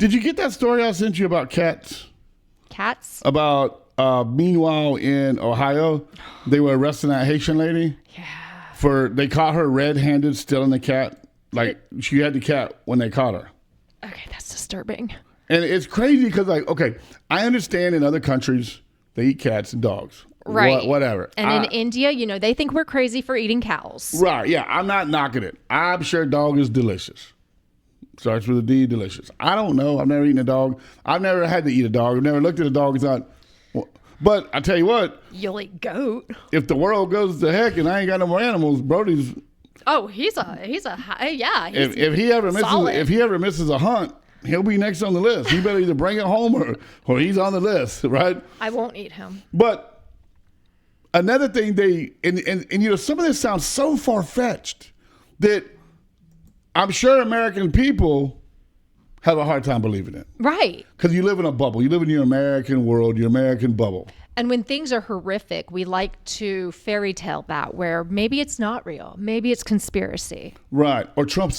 Did you get that story I sent you about cats? Cats? About meanwhile in Ohio, they were arresting that Haitian lady. Yeah. They caught her red-handed stealing the cat. Like she had the cat when they caught her. Okay, that's disturbing. And it's crazy because, like, okay, I understand in other countries they eat cats and dogs. Right. Whatever. And in India, they think we're crazy for eating cows. Right. Yeah. I'm not knocking it. I'm sure dog is delicious. Starts with a D, delicious. I don't know. I've never eaten a dog. I've never had to eat a dog. I've never looked at a dog and thought, well, but I tell you what. You'll eat goat. If the world goes to heck and I ain't got no more animals, Brody's. Oh, he's a yeah. If he ever misses a hunt, he'll be next on the list. He better either bring it home or he's on the list, right? I won't eat him. But another thing and some of this sounds so far-fetched that I'm sure American people have a hard time believing it. Right. Because you live in a bubble. You live in your American world, your American bubble. And when things are horrific, we like to fairy tale that where maybe it's not real. Maybe it's conspiracy. Right. Or Trump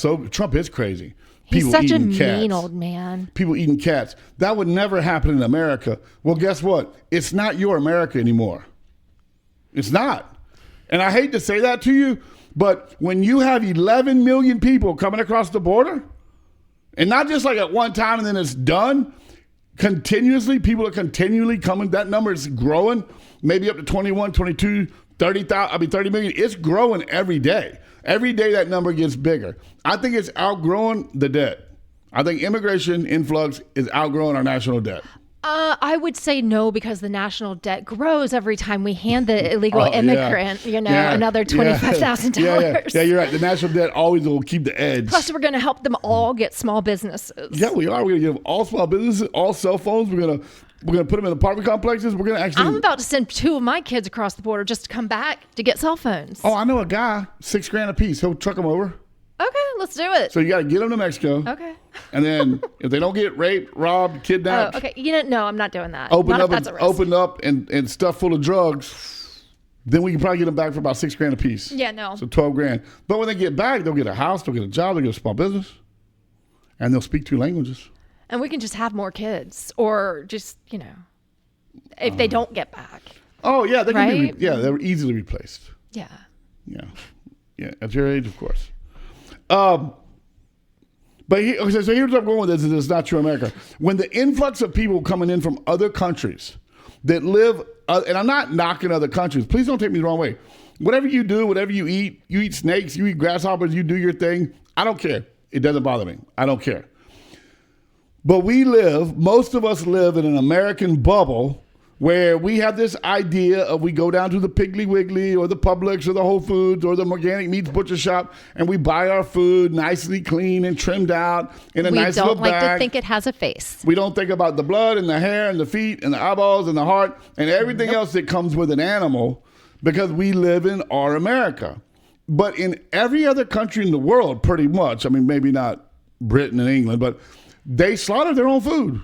is crazy. He's People such a eating cats. mean old man. People eating cats. That would never happen in America. Well, guess what? It's not your America anymore. It's not. And I hate to say that to you, but when you have 11 million people coming across the border, and not just like at one time and then it's done, continuously, people are continually coming. That number is growing, maybe up to 21, 22, 30 million. It's growing every day. Every day that number gets bigger. I think it's outgrowing the debt. I think immigration influx is outgrowing our national debt. I would say no, because the national debt grows every time we hand the illegal immigrant, another $25,000. Yeah, you're right. The national debt always will keep the edge. Plus, we're going to help them all get small businesses. Yeah, we are. We're going to give all small businesses, all cell phones. We're going to put them in apartment complexes. We're going to actually. I'm about to send 2 of my kids across the border just to come back to get cell phones. Oh, I know a guy, $6,000 a piece. He'll truck them over. Okay, let's do it. So you got to get them to Mexico. Okay. And then if they don't get raped, robbed, kidnapped. Oh, okay. No, I'm not doing that. Open not up and stuff full of drugs. Then we can probably get them back for about $6,000 a piece. Yeah, no. So $12,000. But when they get back, they'll get a house, they'll get a job, they'll get a small business, and they'll speak 2 languages. And we can just have more kids, or just if they don't get back. Oh yeah, they can right? they're easily replaced. Yeah. Yeah. At your age, of course. But so here's what I'm going with this: is it's not true America. When the influx of people coming in from other countries that live, and I'm not knocking other countries. Please don't take me the wrong way. Whatever you do, whatever you eat snakes, you eat grasshoppers, you do your thing. I don't care. It doesn't bother me. I don't care. But most of us live in an American bubble where we have this idea of we go down to the Piggly Wiggly or the Publix or the Whole Foods or the organic meats butcher shop and we buy our food nicely clean and trimmed out in a nice little bag. We don't like to think it has a face. We don't think about the blood and the hair and the feet and the eyeballs and the heart and everything else that comes with an animal because we live in our America. But in every other country in the world, pretty much, I mean, maybe not Britain and England, but they slaughter their own food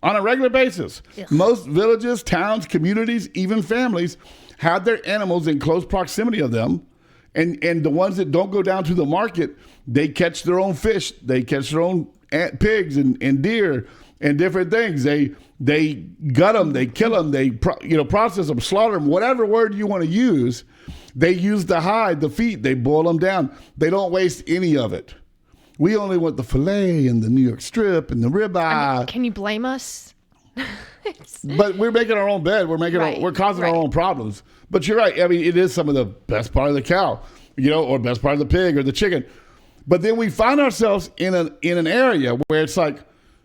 on a regular basis. Ugh. Most villages, towns, communities, even families have their animals in close proximity of them. And the ones that don't go down to the market, they catch their own fish. They catch their own pigs and deer and different things. They gut them, they kill them, they process them, slaughter them, whatever word you want to use. They use the hide, the feet, they boil them down. They don't waste any of it. We only want the filet and the New York strip and the ribeye. Can you blame us? But we're making our own bed. We're causing our own problems. But you're right. I mean, it is some of the best part of the cow, or best part of the pig or the chicken. But then we find ourselves in an area where it's like,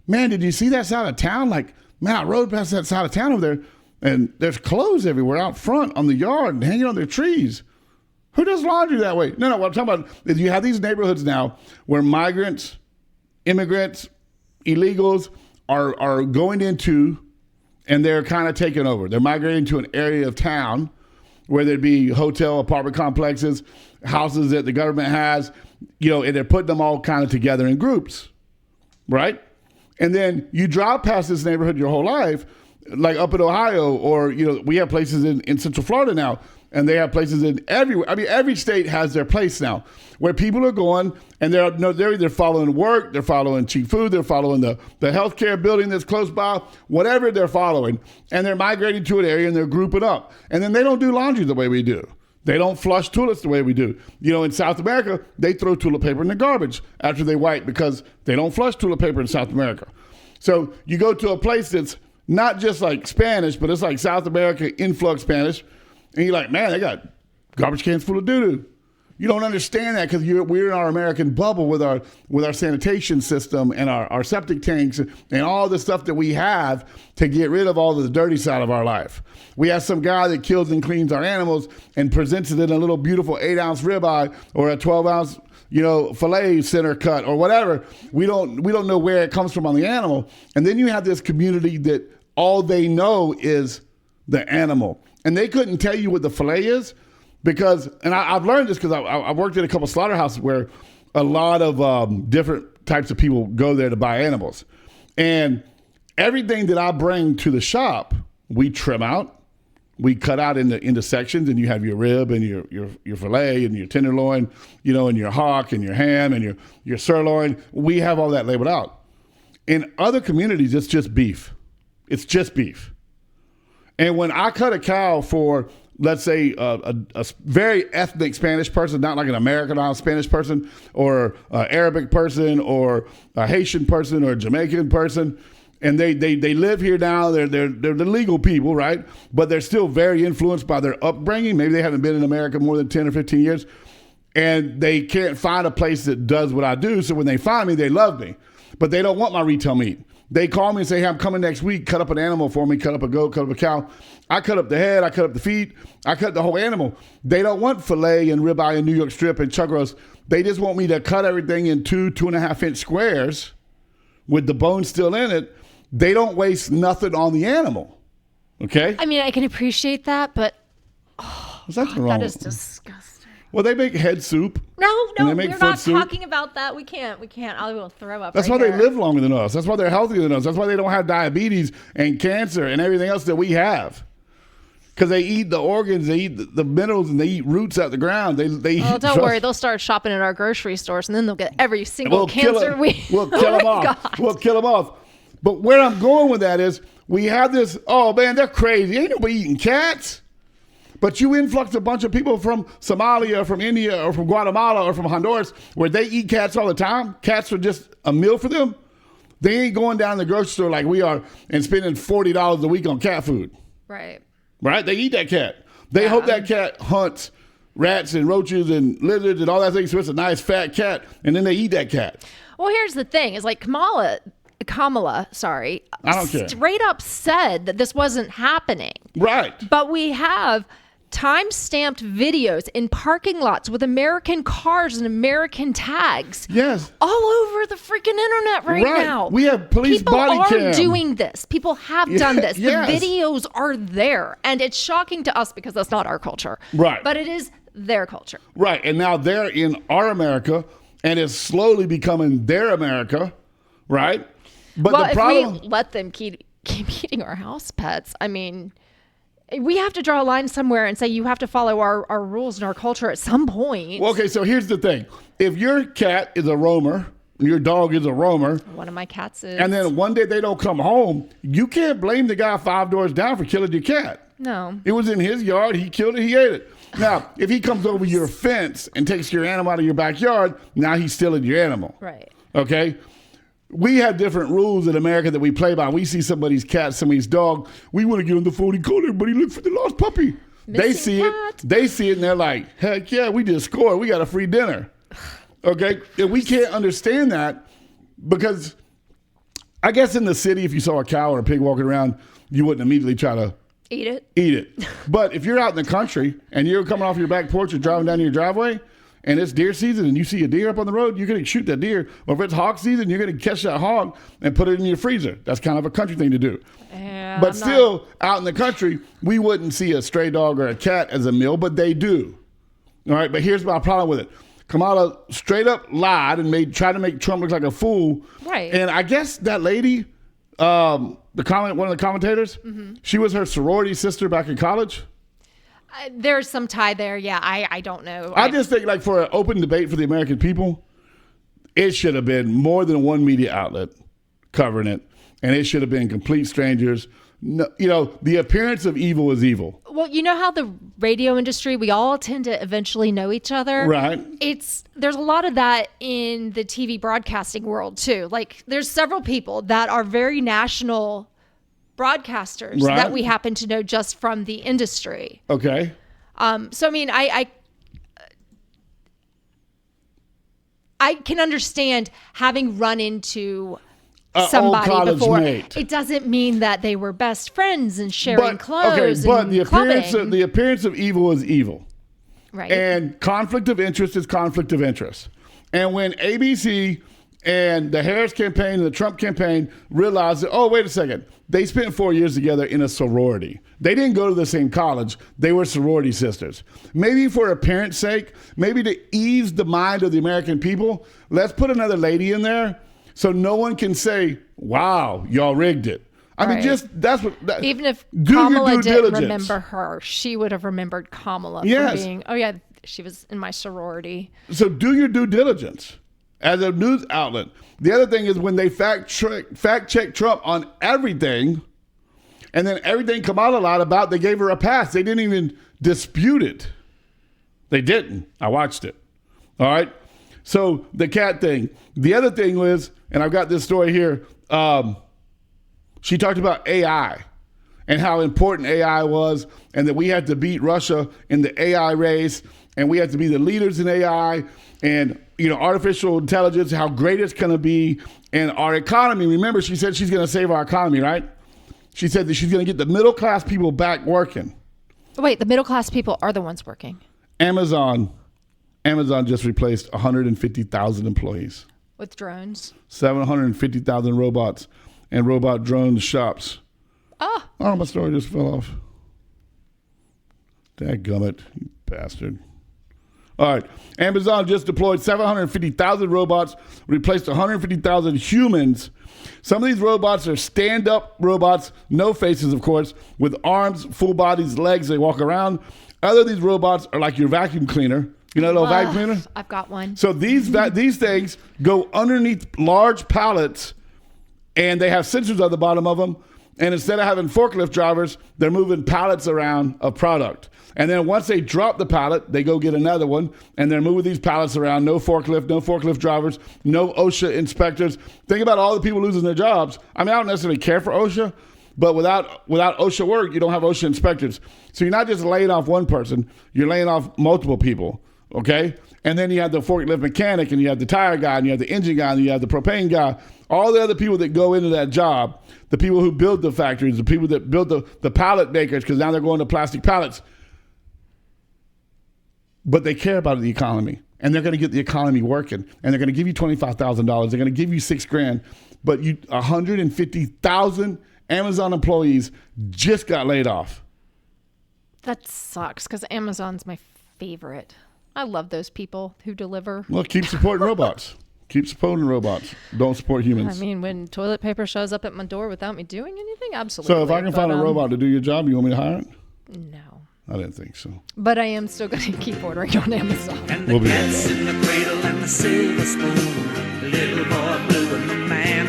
man, did you see that side of town? Like, man, I rode past that side of town over there, and there's clothes everywhere out front on the yard and hanging on their trees. Who does laundry that way? No, what I'm talking about is you have these neighborhoods now where migrants, immigrants, illegals are going into, and they're kind of taking over. They're migrating to an area of town where there'd be hotel, apartment complexes, houses that the government has, and they're putting them all kind of together in groups, right? And then you drive past this neighborhood your whole life, like up in Ohio, or, we have places in Central Florida now and they have places in everywhere. I mean, every state has their place now where people are going, and they're either following work, they're following cheap food, they're following the healthcare building that's close by, whatever they're following, and they're migrating to an area and they're grouping up. And then they don't do laundry the way we do. They don't flush toilets the way we do. You know, in South America, they throw toilet paper in the garbage after they wipe because they don't flush toilet paper in South America. So you go to a place that's not just like Spanish, but it's like South America influx Spanish, and you're like, man, they got garbage cans full of doo-doo. You don't understand that because we're in our American bubble with our sanitation system and our septic tanks and all the stuff that we have to get rid of all the dirty side of our life. We have some guy that kills and cleans our animals and presents it in a little beautiful 8-ounce ribeye or a 12-ounce filet center cut or whatever. We don't know where it comes from on the animal. And then you have this community that all they know is the animal, and they couldn't tell you what the filet is. Because, and I've learned this because I worked at a couple slaughterhouses where a lot of different types of people go there to buy animals. And everything that I bring to the shop, we trim out, we cut out into sections, and you have your rib and your filet and your tenderloin, and your hock and your ham and your sirloin. We have all that labeled out. In other communities, it's just beef. It's just beef. And when I cut a cow for, let's say, a very ethnic Spanish person, not like an Americanized Spanish person or an Arabic person or a Haitian person or a Jamaican person, and they live here now. They're the legal people, right? But they're still very influenced by their upbringing. Maybe they haven't been in America more than 10 or 15 years, and they can't find a place that does what I do. So when they find me, they love me, but they don't want my retail meat. They call me and say, hey, I'm coming next week. Cut up an animal for me. Cut up a goat, cut up a cow. I cut up the head. I cut up the feet. I cut the whole animal. They don't want filet and ribeye and New York strip and chuck roast. They just want me to cut everything in 2.5 inch squares with the bone still in it. They don't waste nothing on the animal. Okay? I mean, I can appreciate that, but that is disgusting. Well, they make head soup. No, we're not talking about that. We can't. I will throw up. That's why they live longer than us. That's why they're healthier than us. That's why they don't have diabetes and cancer and everything else that we have. Because they eat the organs, they eat the minerals, and they eat roots out the ground. They eat. Don't worry. They'll start shopping at our grocery stores, and then they'll get every single cancer we'll kill them off. We'll kill them off. But where I'm going with that is we have this, oh, man, they're crazy. Ain't nobody eating cats. But you influx a bunch of people from Somalia, or from India, or from Guatemala, or from Honduras, where they eat cats all the time. Cats are just a meal for them. They ain't going down to the grocery store like we are and spending $40 a week on cat food. Right. They eat that cat. They hope that cat hunts rats and roaches and lizards and all that thing, so it's a nice fat cat, and then they eat that cat. Well, here's the thing. Is like Kamala, I don't care. Straight up said that this wasn't happening. Right. But we have time-stamped videos in parking lots with American cars and American tags. Yes. All over the freaking internet right now. We have police body cam. People are doing this. People have done this. Yes. The videos are there. And it's shocking to us because that's not our culture. Right. But it is their culture. Right. And now they're in our America, and it's slowly becoming their America. Right. But the problem, if we let them keep eating our house pets, I mean, we have to draw a line somewhere and say you have to follow our rules and our culture at some point. Well, okay, so here's the thing. If your cat is a roamer, your dog is a roamer. One of my cats is. And then one day they don't come home, you can't blame the guy 5 doors down for killing your cat. No. It was in his yard. He killed it. He ate it. Now, if he comes over your fence and takes your animal out of your backyard, now he's stealing your animal. Right. Okay? We have different rules in America that we play by. We see somebody's cat, somebody's dog. We want to get on the phone and call everybody, look for the lost puppy. They see it, and they're like, heck yeah, we just scored. We got a free dinner. Okay? And we can't understand that because I guess in the city, if you saw a cow or a pig walking around, you wouldn't immediately try to eat it. But if you're out in the country and you're coming off your back porch or driving down your driveway, and it's deer season and you see a deer up on the road, you're going to shoot that deer. Or if it's hog season, you're going to catch that hog and put it in your freezer. That's kind of a country thing to do. But still, out in the country, we wouldn't see a stray dog or a cat as a meal, but they do. All right, but here's my problem with it. Kamala straight up lied and tried to make Trump look like a fool. Right. And I guess that lady, one of the commentators, she was her sorority sister back in college. There's some tie there. Yeah, I don't know. I just think, like, for an open debate for the American people, it should have been more than one media outlet covering it, and it should have been complete strangers. No, you know, the appearance of evil is evil. Well, you know how the radio industry, we all tend to eventually know each other. Right. There's a lot of that in the TV broadcasting world too. Like, there's several people that are very national broadcasters Right. that we happen to know just from the industry. Okay. So I mean, I can understand having run into somebody old college before. mate. It doesn't mean that they were best friends and sharing clothes. but and the appearance clubbing. the appearance of evil is evil. Right. And conflict of interest is conflict of interest. And when ABC and the Harris campaign and the Trump campaign realized that, oh, wait a second, they spent 4 years together in a sorority. They didn't go to the same college. They were sorority sisters. Maybe for appearance sake, maybe to ease the mind of the American people, let's put another lady in there so no one can say, wow, y'all rigged it. I mean, Right. just that's what. Even if do your Kamala due didn't diligence. remember her, she would have remembered Kamala Yes. for being, oh yeah, she was in my sorority. So do your due diligence as a news outlet. The other thing is when they fact check Trump on everything, and then everything Kamala lied about, they gave her a pass. They didn't even dispute it. They didn't. I watched it. All right. So the cat thing. The other thing was, and I've got this story here. She talked about AI and how important AI was, and that we had to beat Russia in the AI race, and we had to be the leaders in AI, and artificial intelligence, how great it's going to be, and our economy. Remember, she said she's going to save our economy, right? She said that she's going to get the middle class people back working. Wait, the middle class people are the ones working Amazon just replaced 150,000 employees, with drones. 750,000 robots and robot drone shops. Oh, Oh, my story just fell off. Dadgummit, you bastard. All right. Amazon just deployed 750,000 robots, replaced 150,000 humans. Some of these robots are stand-up robots, no faces, of course, with arms, full bodies, legs. They walk around. Other of these robots are like your vacuum cleaner. You know, a little vacuum cleaner? I've got one. So these things go underneath large pallets, and they have sensors at the bottom of them. And instead of having forklift drivers, they're moving pallets around of product. And then once they drop the pallet, they go get another one, and they're moving these pallets around. No forklift drivers, no OSHA inspectors. Think about all the people losing their jobs. I mean, I don't necessarily care for OSHA, but without OSHA work, you don't have OSHA inspectors. So you're not just laying off one person, you're laying off multiple people, okay? And then you have the forklift mechanic, and you have the tire guy, and you have the engine guy, and you have the propane guy. All the other people that go into that job, the people who build the factories, the people that build the pallet makers, because now they're going to plastic pallets. But they care about the economy, and they're going to get the economy working, and they're going to give you $25,000. They're going to give you $6,000, but 150,000 Amazon employees just got laid off. That sucks because Amazon's my favorite. I love those people who deliver. Well, keep supporting robots. Keep supporting robots. Don't support humans. I mean, when toilet paper shows up at my door without me doing anything, absolutely. So if I can find a robot to do your job, you want me to hire it? No. I didn't think so. But I am still going to keep ordering on Amazon. And We'll the be right cat's back. in the cradle and the silver spoon. The little boy blue and the man